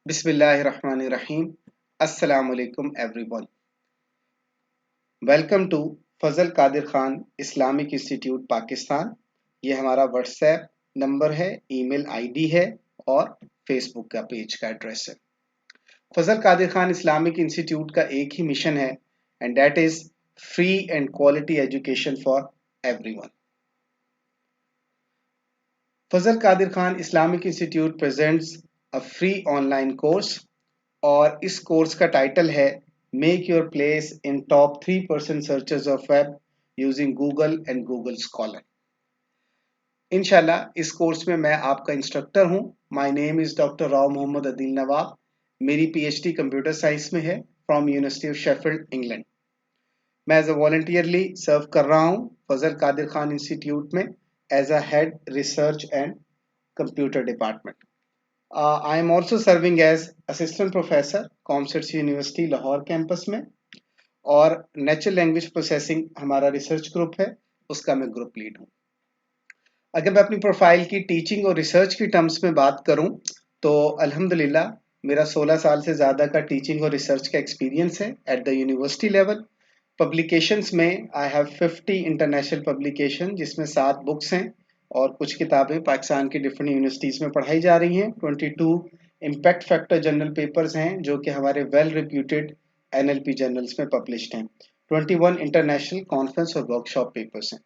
बिस्मिल्लाहिर्रहमानिर्रहीम। अस्सलाम वालेकुम everyone. Welcome to Fazal Qadir Khan Islamic Institute Pakistan. ये हमारा व्हाट्सएप नंबर है, ईमेल आईडी है और फेसबुक का पेज का एड्रेस है। फजल कादिर खान इस्लामिक इंस्टीट्यूट का एक ही मिशन है and that is free and quality education for everyone. Fazal Qadir Khan Islamic Institute presents a free online course और इस कोर्स का टाइटल है make your place in top 3% searches of web using Google and Google scholar. इंशाल्लाह इस course में मैं आपका instructor हूं। My name is doctor Rao Mohammad Adeel Nawab. मेरी पीएचडी कंप्यूटर साइंस में है from university of Sheffield England. मैं एज अ वॉलंटियरली सर्व कर रहा हूं फजल कादिर खान इंस्टीट्यूट में as a head research and computer department. I am also serving as assistant professor commerce university Lahore campus में और नेचुरल लैंग्वेज प्रोसेसिंग हमारा रिसर्च ग्रुप है, उसका मैं ग्रुप लीड हूँ। अगर मैं अपनी प्रोफाइल की टीचिंग और रिसर्च की टर्म्स में बात करूँ तो अल्हम्दुलिल्लाह मेरा 16 साल से ज़्यादा का टीचिंग और रिसर्च का एक्सपीरियंस है at the university level. Publications में आई हैव 50 इंटरनेशनल पब्लिकेशन जिसमें 7 बुक्स हैं और कुछ किताबें पाकिस्तान की डिफरेंट यूनिवर्सिटीज़ में पढ़ाई जा रही हैं। 22 इम्पैक्ट फैक्टर जर्नल पेपर्स हैं जो कि हमारे वेल रिप्यूटेड एनएलपी जर्नल्स में पब्लिश्ड हैं। 21 इंटरनेशनल कॉन्फ्रेंस और वर्कशॉप पेपर्स हैं।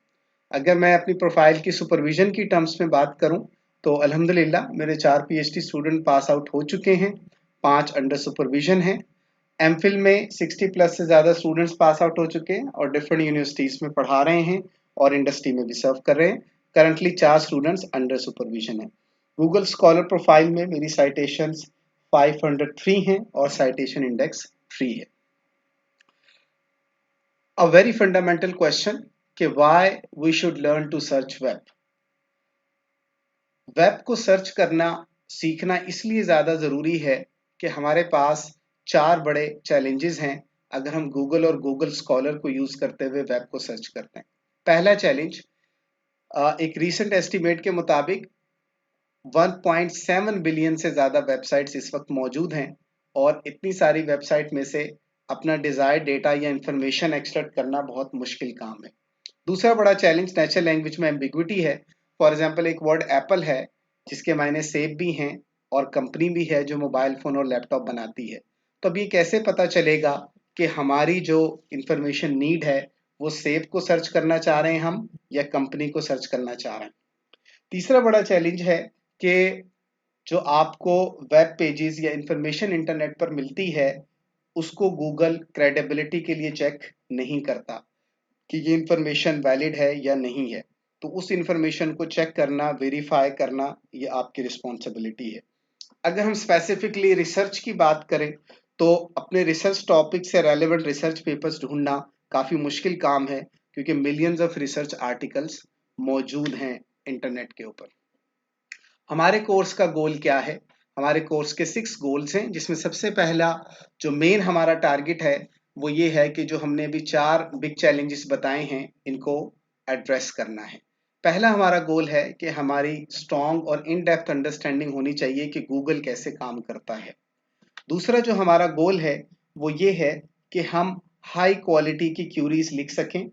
अगर मैं अपनी प्रोफाइल की सुपरविजन की टर्म्स में बात करूं तो अल्हम्दुलिल्लाह मेरे 4 पीएचडी स्टूडेंट पास आउट हो चुके हैं, 5 अंडर सुपरविजन हैं। एमफिल में 60 प्लस से ज़्यादा स्टूडेंट्स पास आउट हो चुके हैं और डिफरेंट यूनिवर्सिटीज़ में पढ़ा रहे हैं और इंडस्ट्री में भी सर्व कर रहे हैं। करंटली 4 स्टूडेंट्स अंडर सुपरविजन हैं। गूगल स्कॉलर प्रोफाइल में मेरी साइटेशंस 503 हैं और साइटेशन इंडेक्स 3 है। अ वेरी फंडामेंटल क्वेश्चन कि why we should learn to search web. Web को सर्च करना सीखना इसलिए ज़्यादा ज़रूरी है कि हमारे पास 4 बड़े चैलेंजेस हैं अगर हम गूगल और गूगल स्कॉलर को यूज़ करते हुए वेब को सर्च करते हैं। पहला चैलेंज, एक रीसेंट एस्टीमेट के मुताबिक 1.7 बिलियन से ज़्यादा वेबसाइट्स इस वक्त मौजूद हैं और इतनी सारी वेबसाइट में से अपना डिज़ायर्ड डेटा या इंफॉर्मेशन एक्सट्रैक्ट करना बहुत मुश्किल काम है। दूसरा बड़ा चैलेंज नेचुरल लैंग्वेज में एम्बिग्विटी है। फॉर एग्जांपल एक वर्ड एप्पल है जिसके मायने सेब भी हैं और कंपनी भी है जो मोबाइल फ़ोन और लैपटॉप बनाती है। तो अब ये कैसे पता चलेगा कि हमारी जो इंफॉर्मेशन नीड है वो सेब को सर्च करना चाह रहे हैं हम या कंपनी को सर्च करना चाह रहे हैं। तीसरा बड़ा चैलेंज है कि जो आपको वेब पेजेस या इंफॉर्मेशन इंटरनेट पर मिलती है उसको गूगल क्रेडिबिलिटी के लिए चेक नहीं करता कि ये इंफॉर्मेशन वैलिड है या नहीं है। तो उस इंफॉर्मेशन को चेक करना, वेरीफाई करना, ये आपकी रिस्पॉन्सिबिलिटी है। अगर हम स्पेसिफिकली रिसर्च की बात करें तो अपने रिसर्च टॉपिक से रेलेवेंट रिसर्च पेपर्स ढूंढना काफ़ी मुश्किल काम है क्योंकि मिलियंस ऑफ रिसर्च आर्टिकल्स मौजूद हैं इंटरनेट के ऊपर। हमारे कोर्स का गोल क्या है? हमारे कोर्स के 6 गोल्स हैं जिसमें सबसे पहला जो मेन हमारा टारगेट है वो ये है कि जो हमने अभी 4 बिग चैलेंजेस बताए हैं इनको एड्रेस करना है। पहला हमारा गोल है कि हमारी स्ट्रॉन्ग और इन डेप्थ अंडरस्टैंडिंग होनी चाहिए कि गूगल कैसे काम करता है। दूसरा जो हमारा गोल है वो ये है कि हम हाई क्वालिटी की क्यूरीज लिख सकें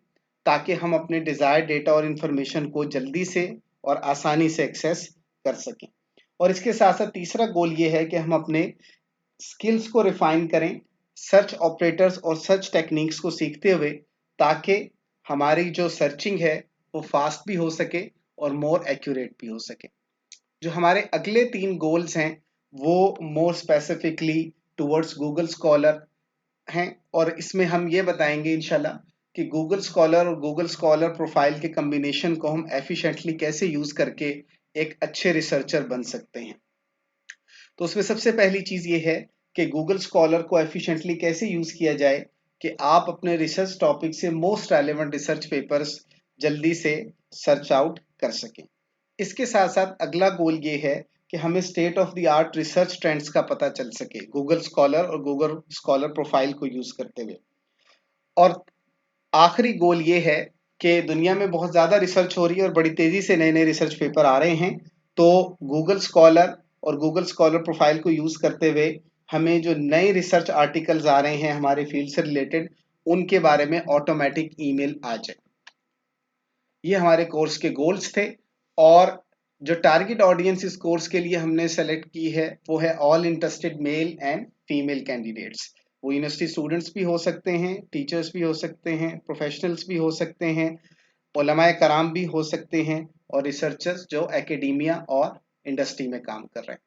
ताकि हम अपने डिज़ायर्ड डेटा और इंफॉर्मेशन को जल्दी से और आसानी से एक्सेस कर सकें। और इसके साथ साथ तीसरा गोल ये है कि हम अपने स्किल्स को रिफाइन करें सर्च ऑपरेटर्स और सर्च टेक्निक्स को सीखते हुए ताकि हमारी जो सर्चिंग है वो फास्ट भी हो सके और मोर एक्यूरेट भी हो सके। जो हमारे अगले 3 गोल्स हैं वो more specifically towards Google scholar हैं और इसमें हम ये बताएंगे इंशाल्लाह कि गूगल स्कॉलर और गूगल स्कॉलर प्रोफाइल के कम्बिनेशन को हम एफिशिएंटली कैसे यूज़ करके एक अच्छे रिसर्चर बन सकते हैं। तो उसमें सबसे पहली चीज़ ये है कि गूगल स्कॉलर को एफिशिएंटली कैसे यूज़ किया जाए कि आप अपने रिसर्च टॉपिक से मोस्ट रेलेवेंट रिसर्च पेपर्स जल्दी से सर्च आउट कर सकें। इसके साथ साथ अगला गोल ये है कि हमें state of the art research trends का पता चल सके गूगल स्कॉलर और गूगल स्कॉलर प्रोफाइल को यूज़ करते हुए। और आखिरी गोल ये है कि दुनिया में बहुत ज़्यादा रिसर्च हो रही है और बड़ी तेज़ी से नए नए रिसर्च पेपर आ रहे हैं। तो गूगल स्कॉलर और गूगल स्कॉलर प्रोफाइल को यूज करते हुए हमें जो नए रिसर्च आर्टिकल्स आ रहे हैं हमारे फील्ड से रिलेटेड, उनके बारे में ऑटोमेटिक ईमेल आ जाए। ये हमारे कोर्स के गोल्स थे। और जो टारगेट ऑडियंस इस कोर्स के लिए हमने सेलेक्ट की है वो है all interested male and female candidates. वो यूनिवर्सिटी स्टूडेंट्स भी हो सकते हैं, टीचर्स भी हो सकते हैं, प्रोफेशनल्स भी हो सकते हैं, उलमाए कराम भी हो सकते हैं, और रिसर्चर्स जो एकेडेमिया और इंडस्ट्री में काम कर रहे हैं।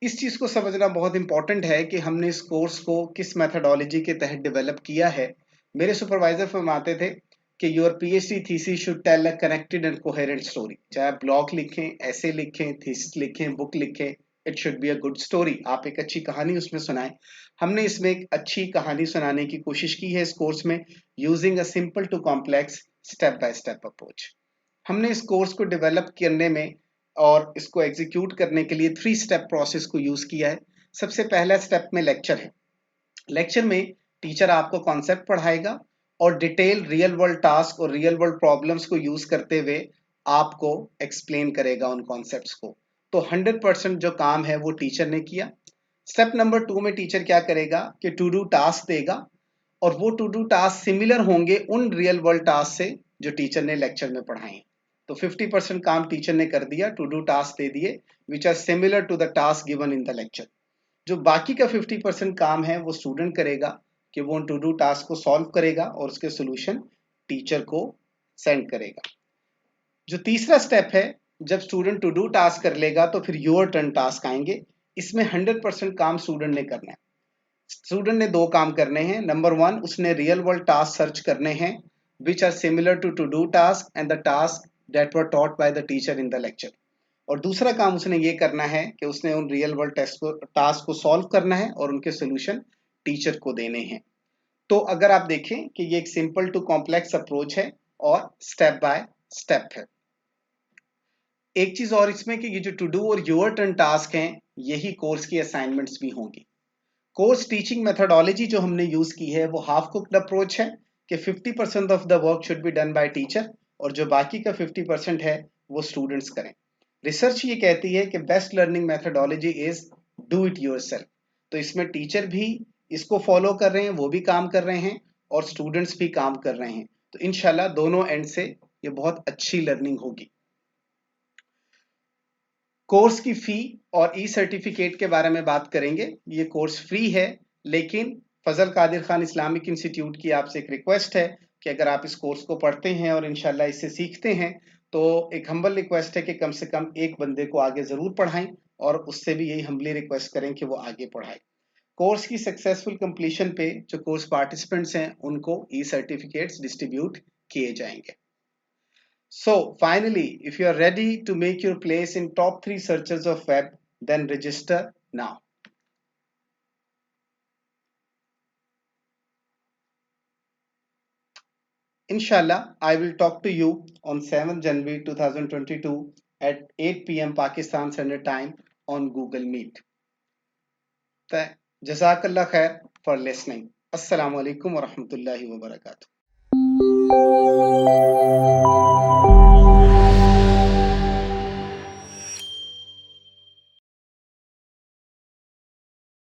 इस चीज को समझना बहुत इंपॉर्टेंट है कि हमने इस कोर्स को किस मेथोडोलॉजी के तहत डेवलप किया है। मेरे सुपरवाइजर फरमाते थे कि your PhD thesis should tell a connected and coherent story. चाहे आप ब्लॉग लिखें, ऐसे लिखें, थीसिस लिखें, बुक लिखें, it should be a good story. आप एक अच्छी कहानी उसमें सुनाएं। हमने इसमें एक अच्छी कहानी सुनाने की कोशिश की है इस कोर्स में, using a simple to complex step by step approach. हमने इस कोर्स को डेवलप करने में और इसको एग्जीक्यूट करने के लिए 3 स्टेप प्रोसेस को यूज किया है। सबसे पहला स्टेप में लेक्चर है। लेक्चर में टीचर आपको कॉन्सेप्ट पढ़ाएगा और डिटेल रियल वर्ल्ड टास्क और रियल वर्ल्ड प्रॉब्लम्स को यूज करते हुए आपको एक्सप्लेन करेगा उन कॉन्सेप्ट्स को। तो 100% जो काम है वो टीचर ने किया। स्टेप नंबर 2 में टीचर क्या करेगा कि टू डू टास्क देगा, और वो टू डू टास्क सिमिलर होंगे उन रियल वर्ल्ड टास्क से जो टीचर ने लेक्चर में पढ़ाए। तो 50% काम टीचर ने कर दिया, टू डू टास्क दे दिए which are similar to the task given in the lecture. जो बाकी का 50% काम है वो स्टूडेंट करेगा कि वो टू डू टास्क को सॉल्व करेगा और उसके सोल्यूशन टीचर को सेंड करेगा। जो तीसरा स्टेप है, जब स्टूडेंट टू डू टास्क कर लेगा तो फिर योर टर्न टास्क आएंगे। इसमें 100% काम स्टूडेंट ने करना है। स्टूडेंट ने 2 काम करने हैं। नंबर 1, उसने रियल वर्ल्ड टास्क सर्च करने हैं which are similar to do task and the task that were taught by the teacher in the lecture. और दूसरा काम उसने ये करना है कि उसने उन रियल वर्ल्ड टास्क को सॉल्व करना है और उनके सोल्यूशन टीचर को देने हैं। तो अगर आप देखें कि ये एक सिंपल टू कॉम्प्लेक्स अप्रोच है और स्टेप बाय स्टेप है। एक चीज और इसमें कि ये जो टू डू और योर टर्न टास्क हैं, यही कोर्स की असाइनमेंट्स भी होंगी। कोर्स टीचिंग मेथोडोलॉजी जो हमने यूज की है वो हाफ कुक्ड अप्रोच है कि 50% of the work should be done by teacher और जो बाकी का 50% है वो स्टूडेंट्स करें। रिसर्च ये कहती है कि best learning methodology is do it yourself. तो इसमें टीचर भी इसको फॉलो कर रहे हैं, वो भी काम कर रहे हैं, और स्टूडेंट्स भी काम कर रहे हैं। तो इंशाल्लाह दोनों एंड से ये बहुत अच्छी लर्निंग होगी। कोर्स की फी और ई सर्टिफिकेट के बारे में बात करेंगे। ये कोर्स फ्री है, लेकिन फजल कादिर खान इस्लामिक इंस्टीट्यूट की आपसे एक रिक्वेस्ट है कि अगर आप इस कोर्स को पढ़ते हैं और इंशाल्लाह इससे सीखते हैं तो एक हम्बल रिक्वेस्ट है कि कम से कम एक बंदे को आगे जरूर पढ़ाएं, और उससे भी यही हम्बली रिक्वेस्ट करें कि वो आगे पढ़ाए। कोर्स की सक्सेसफुल कंप्लीशन पे जो कोर्स पार्टिसिपेंट्स हैं उनको ई सर्टिफिकेट्स डिस्ट्रीब्यूट किए जाएंगे। So finally, if you are ready to make your place in top 3 searches of web, then register now. Inshallah, I will talk to you on 7th January 2022 at 8 p.m. Pakistan Standard Time on Google Meet. Jazakallah khair for listening. Assalamu alaikum wa rahmatullahi wa barakatuh.